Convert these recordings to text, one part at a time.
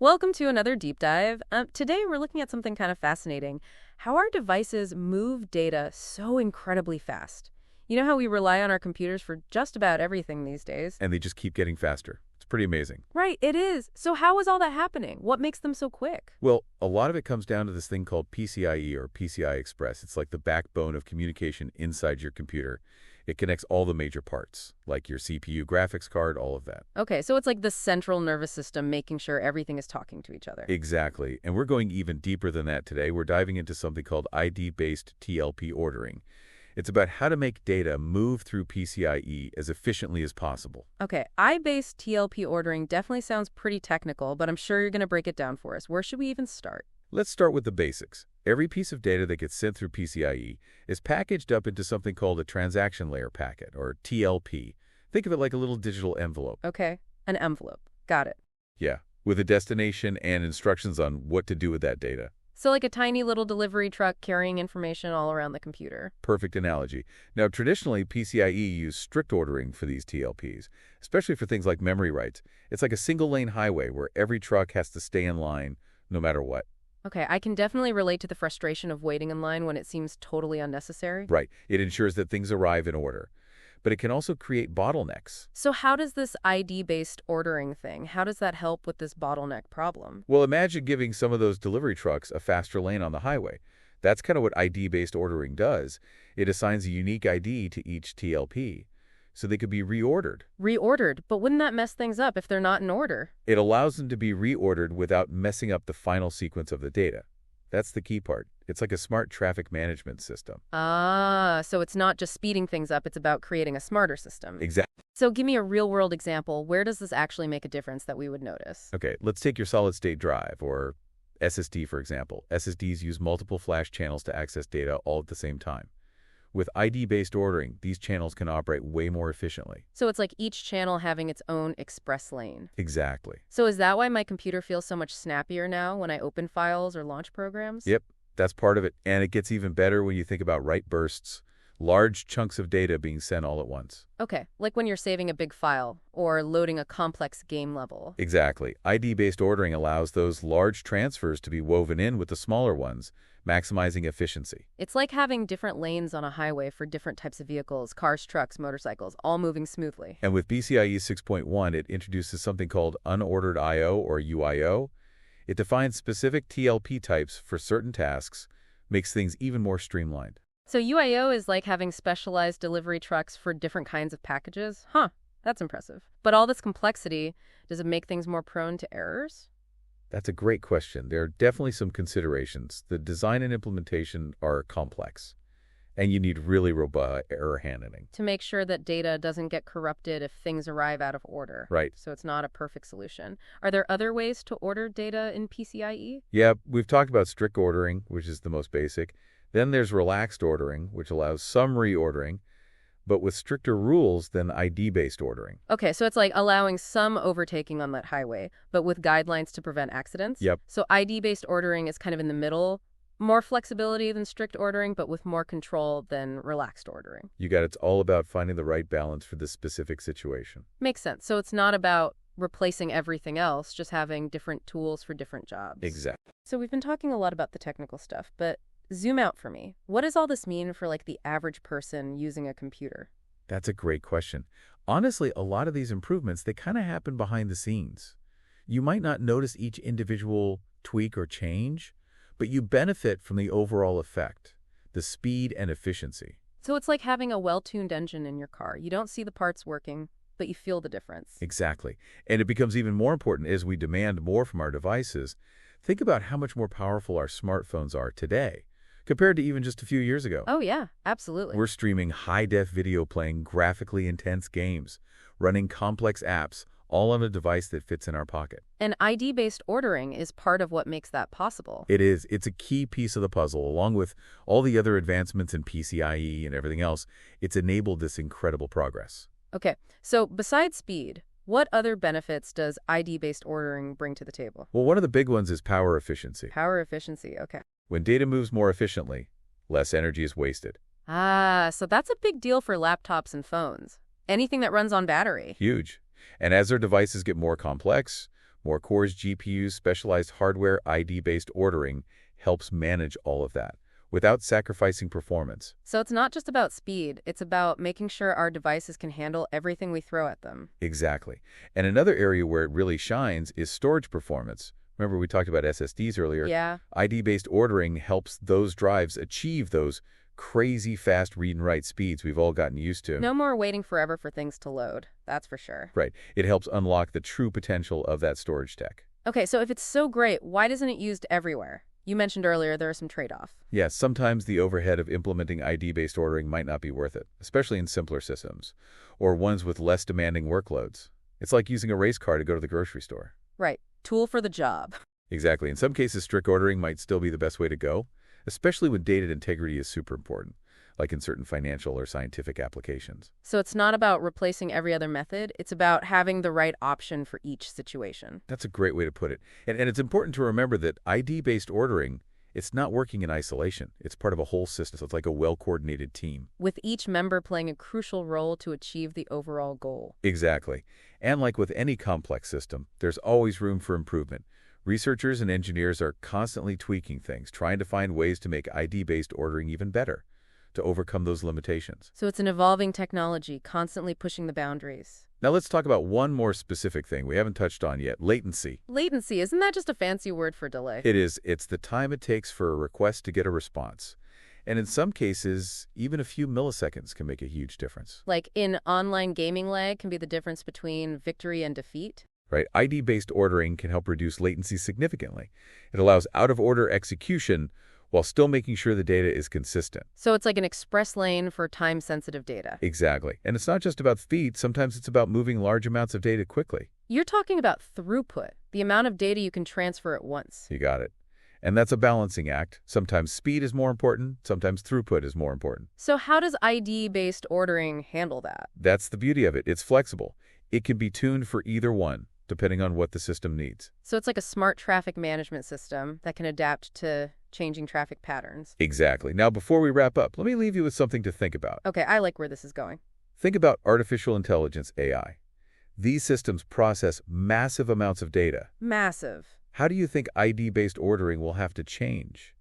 Welcome to another deep dive. Today we're looking at something kind of fascinating, how our devices move data so incredibly fast. You know how we rely on our computers for just about everything these days? And they just keep getting faster. It's pretty amazing. Right, it is. So how is all that happening? What makes them so quick? Well, a lot of it comes down to this thing called PCIe or PCI Express. It's like the backbone of communication inside your computer. It connects all the major parts, like your CPU, graphics card, all of that. Okay, so it's like the central nervous system making sure everything is talking to each other. Exactly. And we're going even deeper than that today. We're diving into something called ID-based TLP ordering. It's about how to make data move through PCIe as efficiently as possible. Okay, I-based TLP ordering definitely sounds pretty technical, but I'm sure you're going to break it down for us. Where should we even start? Let's start with the basics. Every piece of data that gets sent through PCIe is packaged up into something called a transaction layer packet, or TLP. Think of it like a little digital envelope. Okay, an envelope. Got it. Yeah, with a destination and instructions on what to do with that data. So like a tiny little delivery truck carrying information all around the computer. Perfect analogy. Now, traditionally, PCIe used strict ordering for these TLPs, especially for things like memory writes. It's like a single-lane highway where every truck has to stay in line no matter what. Okay, I can definitely relate to the frustration of waiting in line when it seems totally unnecessary. Right. It ensures that things arrive in order. But it can also create bottlenecks. So how does this ID-based ordering thing, how does that help with this bottleneck problem? Well, imagine giving some of those delivery trucks a faster lane on the highway. That's kind of what ID-based ordering does. It assigns a unique ID to each TLP, so they could be reordered. Reordered, but wouldn't that mess things up if they're not in order? It allows them to be reordered without messing up the final sequence of the data. That's the key part. It's like a smart traffic management system. Ah, so it's not just speeding things up, it's about creating a smarter system. Exactly. So give me a real-world example. Where does this actually make a difference that we would notice? Okay, let's take your solid-state drive, or SSD, for example. SSDs use multiple flash channels to access data all at the same time. With ID-based ordering, these channels can operate way more efficiently. So it's like each channel having its own express lane. Exactly. So is that why my computer feels so much snappier now when I open files or launch programs? Yep, that's part of it. And it gets even better when you think about write bursts, large chunks of data being sent all at once. Okay, like when you're saving a big file or loading a complex game level. Exactly. ID-based ordering allows those large transfers to be woven in with the smaller ones, maximizing efficiency. It's like having different lanes on a highway for different types of vehicles, cars, trucks, motorcycles, all moving smoothly. And with PCIe 6.1, it introduces something called unordered I/O or UIO. It defines specific TLP types for certain tasks, makes things even more streamlined. So UIO is like having specialized delivery trucks for different kinds of packages? Huh, that's impressive. But all this complexity, does it make things more prone to errors? That's a great question. There are definitely some considerations. The design and implementation are complex, and you need really robust error handling. To make sure that data doesn't get corrupted if things arrive out of order. Right. So it's not a perfect solution. Are there other ways to order data in PCIe? Yeah, we've talked about strict ordering, which is the most basic. Then there's relaxed ordering, which allows some reordering, but with stricter rules than ID-based ordering. Okay, so it's like allowing some overtaking on that highway, but with guidelines to prevent accidents? Yep. So ID-based ordering is kind of in the middle, more flexibility than strict ordering, but with more control than relaxed ordering. You got it. It's all about finding the right balance for this specific situation. Makes sense. So it's not about replacing everything else, just having different tools for different jobs. Exactly. So we've been talking a lot about the technical stuff, but zoom out for me. What does all this mean for like the average person using a computer? That's a great question. Honestly, a lot of these improvements, they kind of happen behind the scenes. You might not notice each individual tweak or change, but you benefit from the overall effect, the speed and efficiency. So it's like having a well-tuned engine in your car. You don't see the parts working, but you feel the difference. Exactly. And it becomes even more important as we demand more from our devices. Think about how much more powerful our smartphones are today compared to even just a few years ago. Oh yeah, absolutely. We're streaming high-def video, playing graphically intense games, running complex apps, all on a device that fits in our pocket. And ID-based ordering is part of what makes that possible. It is. It's a key piece of the puzzle. Along with all the other advancements in PCIe and everything else, it's enabled this incredible progress. Okay, so besides speed, what other benefits does ID-based ordering bring to the table? Well, one of the big ones is power efficiency. Power efficiency, okay. When data moves more efficiently, less energy is wasted. Ah, so that's a big deal for laptops and phones. Anything that runs on battery. Huge. And as our devices get more complex, More cores, GPUs, specialized hardware, ID-based ordering helps manage all of that without sacrificing performance. So it's not just about speed, it's about making sure our devices can handle everything we throw at them. Exactly. And another area where it really shines is storage performance. Remember we talked about SSDs earlier? Yeah. ID-based ordering helps those drives achieve those crazy fast read and write speeds we've all gotten used to. No more waiting forever for things to load, that's for sure. Right. It helps unlock the true potential of that storage tech. Okay, so if it's so great, why isn't it used everywhere? You mentioned earlier there are some trade-offs. Yes, sometimes the overhead of implementing ID-based ordering might not be worth it, especially in simpler systems, or ones with less demanding workloads. It's like using a race car to go to the grocery store. Right. Tool for the job. Exactly. In some cases, strict ordering might still be the best way to go, especially when data integrity is super important, like in certain financial or scientific applications. So it's not about replacing every other method, it's about having the right option for each situation. That's a great way to put it. And it's important to remember that ID-based ordering, it's not working in isolation. It's part of a whole system, so it's like a well-coordinated team. With each member playing a crucial role to achieve the overall goal. Exactly. And like with any complex system, there's always room for improvement. Researchers and engineers are constantly tweaking things, trying to find ways to make ID-based ordering even better, to overcome those limitations. So it's an evolving technology, constantly pushing the boundaries. Now let's talk about one more specific thing we haven't touched on yet, latency. Latency, isn't that just a fancy word for delay? It is. It's the time it takes for a request to get a response. And in some cases, even a few milliseconds can make a huge difference. Like in online gaming lag can be the difference between victory and defeat? Right? ID-based ordering can help reduce latency significantly. It allows out-of-order execution while still making sure the data is consistent. So it's like an express lane for time-sensitive data. Exactly. And it's not just about speed. Sometimes it's about moving large amounts of data quickly. You're talking about throughput, the amount of data you can transfer at once. You got it. And that's a balancing act. Sometimes speed is more important. Sometimes throughput is more important. So how does ID-based ordering handle that? That's the beauty of it. It's flexible. It can be tuned for either one, depending on what the system needs. So it's like a smart traffic management system that can adapt to changing traffic patterns. Exactly. Now, before we wrap up, let me leave you with something to think about. Okay, I like where this is going. Think about artificial intelligence, AI. These systems process massive amounts of data. Massive. How do you think ID-based ordering will have to change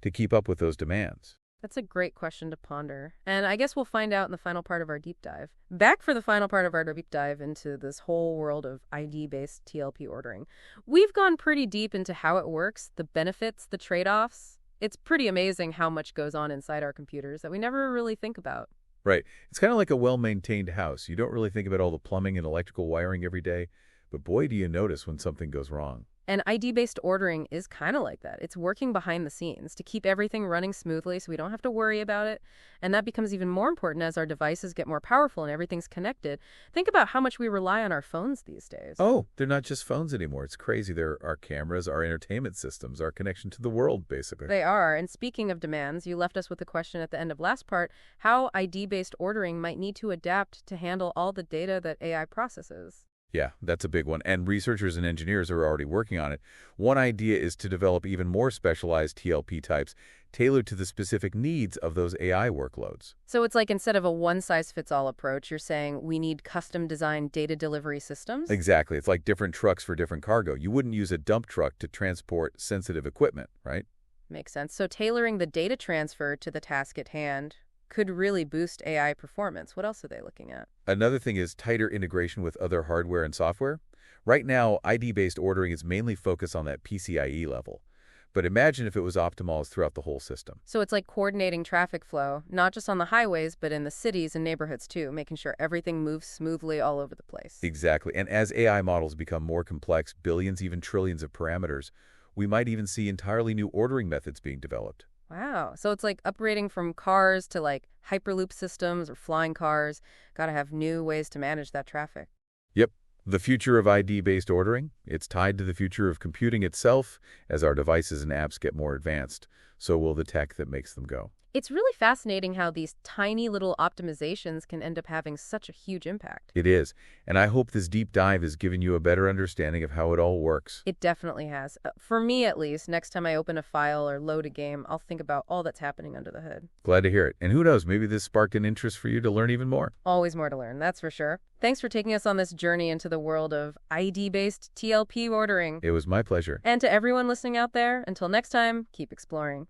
to keep up with those demands? That's a great question to ponder. And I guess we'll find out in the final part of our deep dive. Back for the final part of our deep dive into this whole world of ID-based TLP ordering. We've gone pretty deep into how it works, the benefits, the trade-offs. It's pretty amazing how much goes on inside our computers that we never really think about. Right. It's kind of like a well-maintained house. You don't really think about all the plumbing and electrical wiring every day, but boy, do you notice when something goes wrong. And ID-based ordering is kind of like that. It's working behind the scenes to keep everything running smoothly so we don't have to worry about it. And that becomes even more important as our devices get more powerful and everything's connected. Think about how much we rely on our phones these days. Oh, they're not just phones anymore. It's crazy. They're our cameras, our entertainment systems, our connection to the world, basically. They are. And speaking of demands, you left us with a question at the end of last part, how ID-based ordering might need to adapt to handle all the data that AI processes. Yeah, that's a big one. And researchers and engineers are already working on it. One idea is to develop even more specialized TLP types tailored to the specific needs of those AI workloads. So it's like instead of a one-size-fits-all approach, you're saying we need custom-designed data delivery systems? Exactly. It's like different trucks for different cargo. You wouldn't use a dump truck to transport sensitive equipment, right? Makes sense. So tailoring the data transfer to the task at hand could really boost AI performance. What else are they looking at? Another thing is tighter integration with other hardware and software. Right now, ID-based ordering is mainly focused on that PCIe level. But imagine if it was optimized throughout the whole system. So it's like coordinating traffic flow, not just on the highways, but in the cities and neighborhoods too, making sure everything moves smoothly all over the place. Exactly. And as AI models become more complex, billions, even trillions of parameters, we might even see entirely new ordering methods being developed. Wow. So it's like upgrading from cars to like Hyperloop systems or flying cars. Got to have new ways to manage that traffic. Yep. The future of ID-based ordering, it's tied to the future of computing itself as our devices and apps get more advanced. So will the tech that makes them go. It's really fascinating how these tiny little optimizations can end up having such a huge impact. It is, and I hope this deep dive has given you a better understanding of how it all works. It definitely has. For me, at least, next time I open a file or load a game, I'll think about all that's happening under the hood. Glad to hear it. And who knows, maybe this sparked an interest for you to learn even more. Always more to learn, that's for sure. Thanks for taking us on this journey into the world of ID-based TLP ordering. It was my pleasure. And to everyone listening out there, until next time, keep exploring.